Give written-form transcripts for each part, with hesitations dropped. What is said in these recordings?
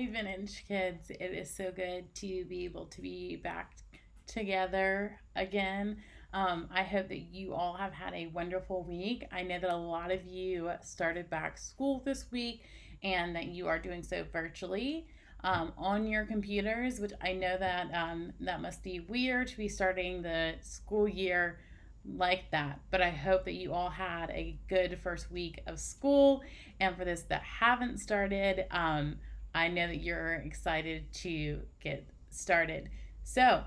Hi, Vintage Kids. It is so good to be able to be back together again. I hope that you all have had a wonderful week. I know that a lot of you started back school this week and that you are doing so virtually on your computers, which I know that that must be weird to be starting the school year like that. But I hope that you all had a good first week of school. And for those that haven't started, I know that you're excited to get started. So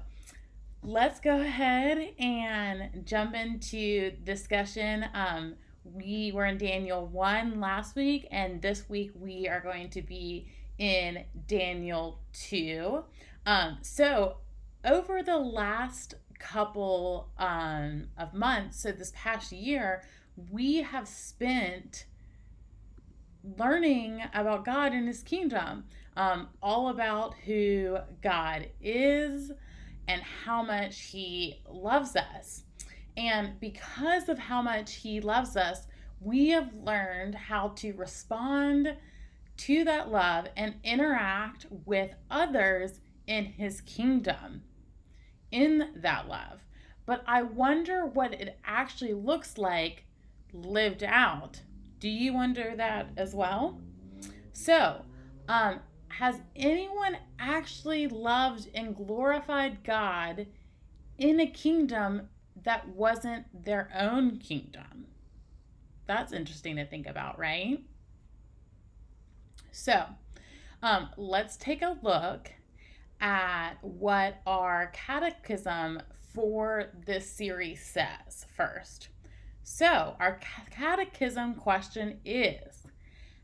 let's go ahead and jump into discussion. We were in Daniel 1 last week, and this week we are going to be in Daniel 2. So over the last couple of months, so this past year, we have spent learning about God and His kingdom, all about who God is and how much He loves us. And because of how much He loves us, we have learned how to respond to that love and interact with others in His kingdom in that love. But I wonder what it actually looks like lived out. Do you wonder that as well? So, has anyone actually loved and glorified God in a kingdom that wasn't their own kingdom? That's interesting to think about, right? So, let's take a look at what our catechism for this series says first. So, our catechism question is,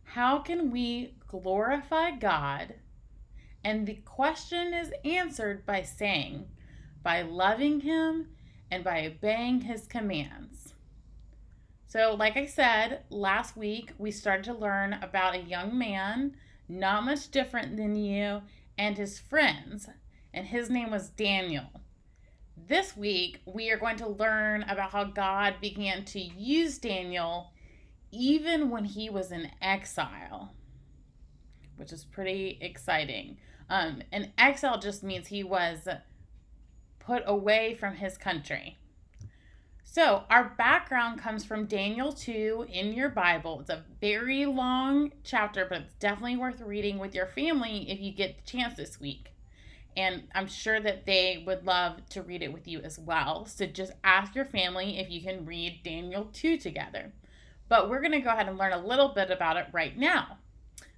how can we glorify God? And the question is answered by saying, by loving Him and by obeying His commands. So, like I said, last week we started to learn about a young man, not much different than you, and his friends, and his name was Daniel. This week we are going to learn about how God began to use Daniel even when he was in exile, which is pretty exciting. And exile just means he was put away from his country. So, our background comes from Daniel 2 in your Bible. It's a very long chapter, but it's definitely worth reading with your family if you get the chance this week. And I'm sure that they would love to read it with you as well. So, just ask your family if you can read Daniel 2 together. But we're going to go ahead and learn a little bit about it right now.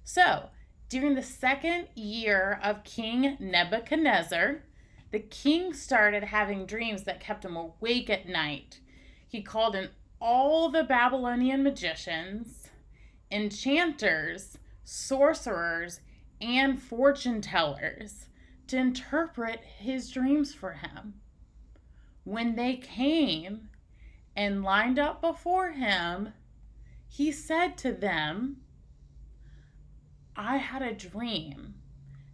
So, during the second year of King Nebuchadnezzar, the king started having dreams that kept him awake at night. He called in all the Babylonian magicians, enchanters, sorcerers, and fortune tellers to interpret his dreams for him. When they came and lined up before him, he said to them, I had a dream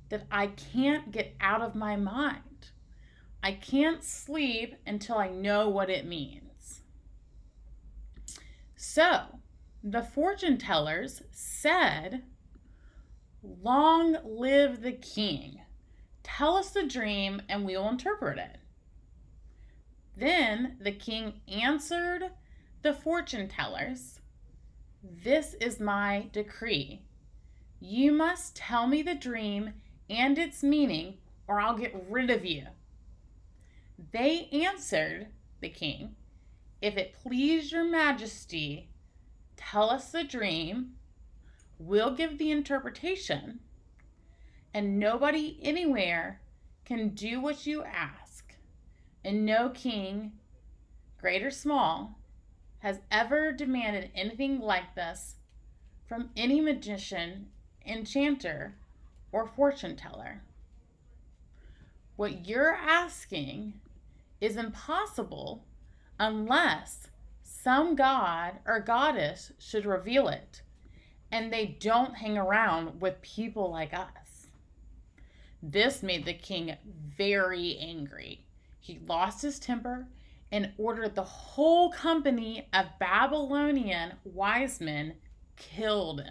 that I can't get out of my mind. I can't sleep until I know what it means. So, the fortune tellers said, long live the king. Tell us the dream and we will interpret it. Then the king answered the fortune tellers, this is my decree. You must tell me the dream and its meaning, or I'll get rid of you. They answered the king, if it please your majesty, tell us the dream, we'll give the interpretation, and nobody anywhere can do what you ask, and no king, great or small, has ever demanded anything like this from any magician, enchanter, or fortune teller. What you're asking is impossible unless some god or goddess should reveal it, and they don't hang around with people like us. This made the king very angry. He lost his temper and ordered the whole company of Babylonian wise men killed.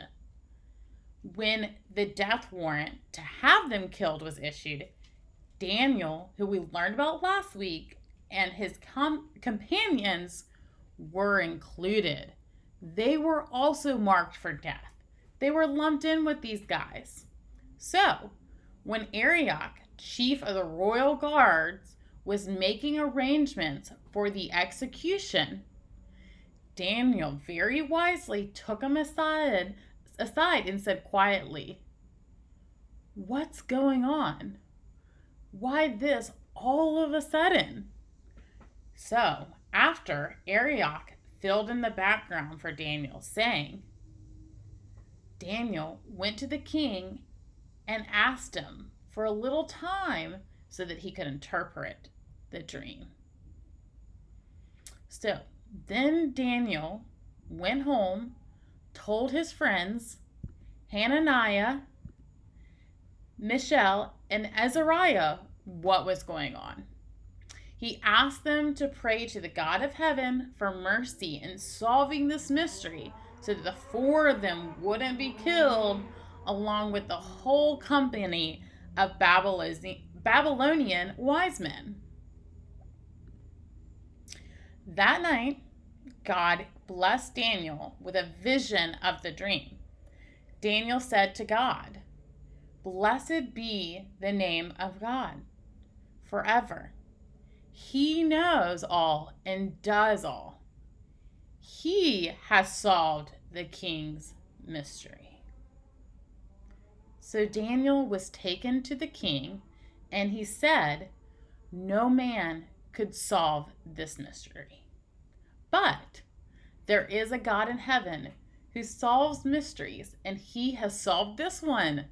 When the death warrant to have them killed was issued, Daniel, who we learned about last week, and his companions were included. They were also marked for death. They were lumped in with these guys. So, when Arioch, chief of the royal guards, was making arrangements for the execution, Daniel very wisely took him aside and said quietly, "What's going on? Why this all of a sudden?" So, after Arioch filled in the background for Daniel, saying, Daniel went to the king and asked him for a little time so that he could interpret the dream. So, then Daniel went home, told his friends, Hananiah, Mishael, and Azariah, what was going on. He asked them to pray to the God of heaven for mercy in solving this mystery so that the four of them wouldn't be killed along with the whole company of Babylonian wise men. That night, God blessed Daniel with a vision of the dream. Daniel said to God, "Blessed be the name of God forever. He knows all and does all. He has solved the king's mystery." So Daniel was taken to the king, and he said, "No man could solve this mystery. But there is a God in heaven who solves mysteries, and he has solved this one."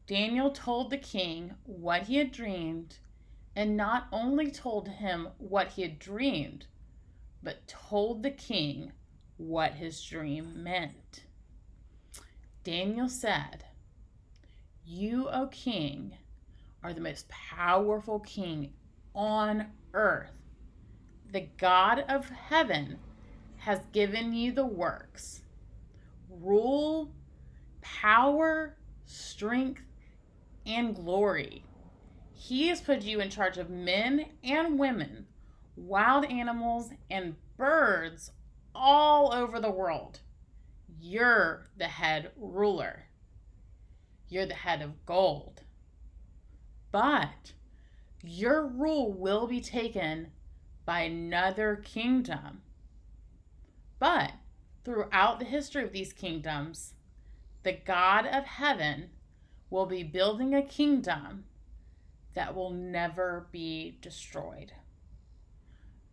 Daniel told the king what he had dreamed, and not only told him what he had dreamed, but told the king what his dream meant. Daniel said, "You, O king, are the most powerful king on earth. The God of heaven has given you the works, rule, power, strength, and glory. He has put you in charge of men and women, wild animals, and birds all over the world. You're the head ruler. You're the head of gold. But your rule will be taken by another kingdom. But throughout the history of these kingdoms, the God of heaven will be building a kingdom that will never be destroyed.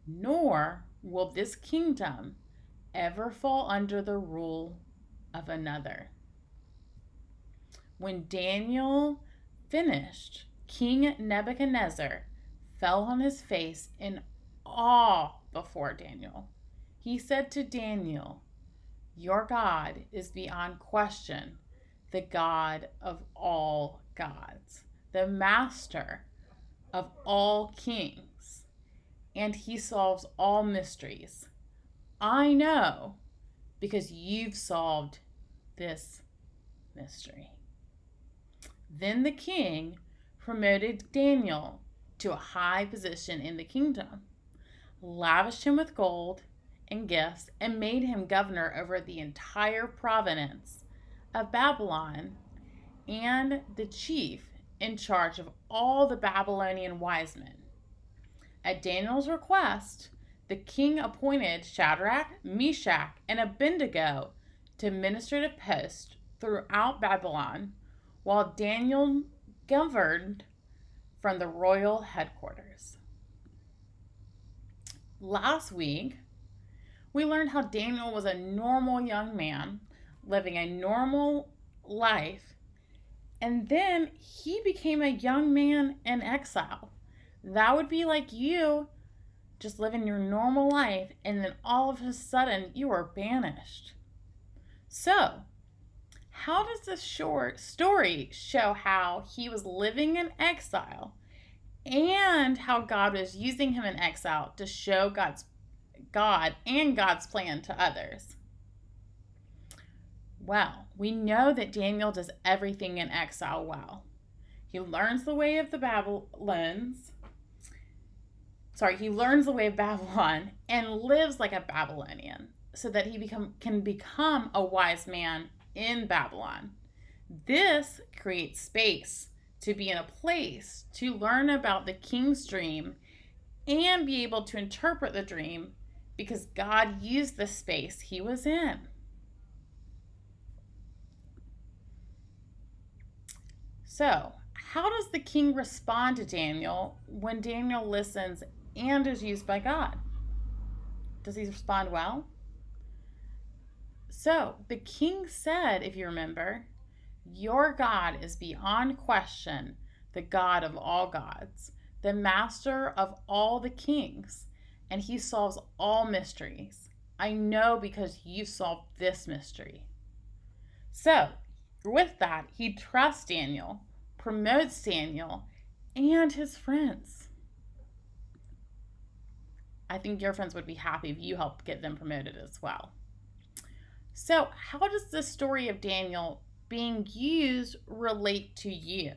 Nor will this kingdom ever fall under the rule of another." When Daniel finished, King Nebuchadnezzar fell on his face in awe before Daniel. He said to Daniel, "Your God is beyond question the God of all gods, the master of all kings, and he solves all mysteries. I know because you've solved this mystery." Then the king promoted Daniel to a high position in the kingdom, lavished him with gold and gifts, and made him governor over the entire province of Babylon and the chief in charge of all the Babylonian wise men. At Daniel's request, the king appointed Shadrach, Meshach, and Abednego to administrative posts throughout Babylon, while Daniel governed from the royal headquarters. Last week, we learned how Daniel was a normal young man living a normal life, and then he became a young man in exile. That would be like you just living your normal life, and then all of a sudden you are banished. So, how does this short story show how he was living in exile and how God was using him in exile to show God and God's plan to others? Well, we know that Daniel does everything in exile well. He learns the way of the he learns the way of Babylon and lives like a Babylonian so that he can become a wise man in Babylon. This creates space to be in a place to learn about the king's dream and be able to interpret the dream because God used the space he was in. So, how does the king respond to Daniel when Daniel listens and is used by God? Does he respond well? So, the king said, if you remember, your God is beyond question the God of all gods, the master of all the kings, and he solves all mysteries. I know because you solved this mystery. So, with that, he trusts Daniel, promotes Daniel, and his friends. I think your friends would be happy if you helped get them promoted as well. So, how does the story of Daniel being used relate to you?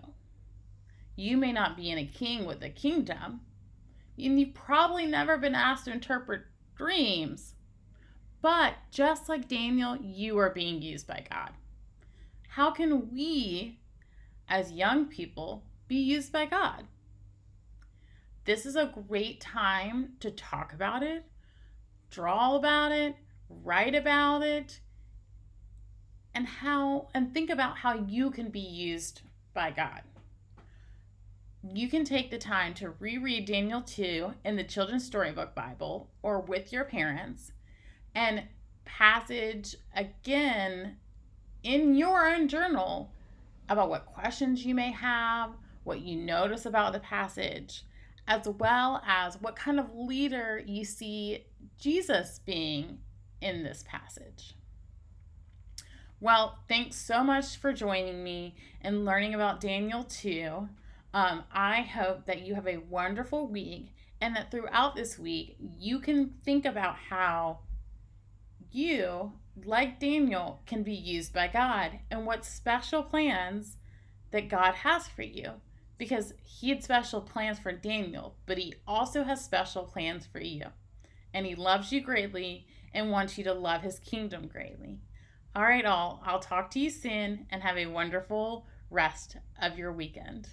You may not be in a king with a kingdom, and you've probably never been asked to interpret dreams. But just like Daniel, you are being used by God. How can we, as young people, be used by God? This is a great time to talk about it, draw about it, write about it, and think about how you can be used by God. You can take the time to reread Daniel 2 in the Children's Storybook Bible or with your parents and passage again in your own journal about what questions you may have, what you notice about the passage, as well as what kind of leader you see Jesus being in this passage. Well, thanks so much for joining me and learning about Daniel 2. I hope that you have a wonderful week and that throughout this week you can think about how you, like Daniel, can be used by God and what special plans that God has for you. Because he had special plans for Daniel, but he also has special plans for you. And he loves you greatly and wants you to love his kingdom greatly. All right, I'll talk to you soon and have a wonderful rest of your weekend.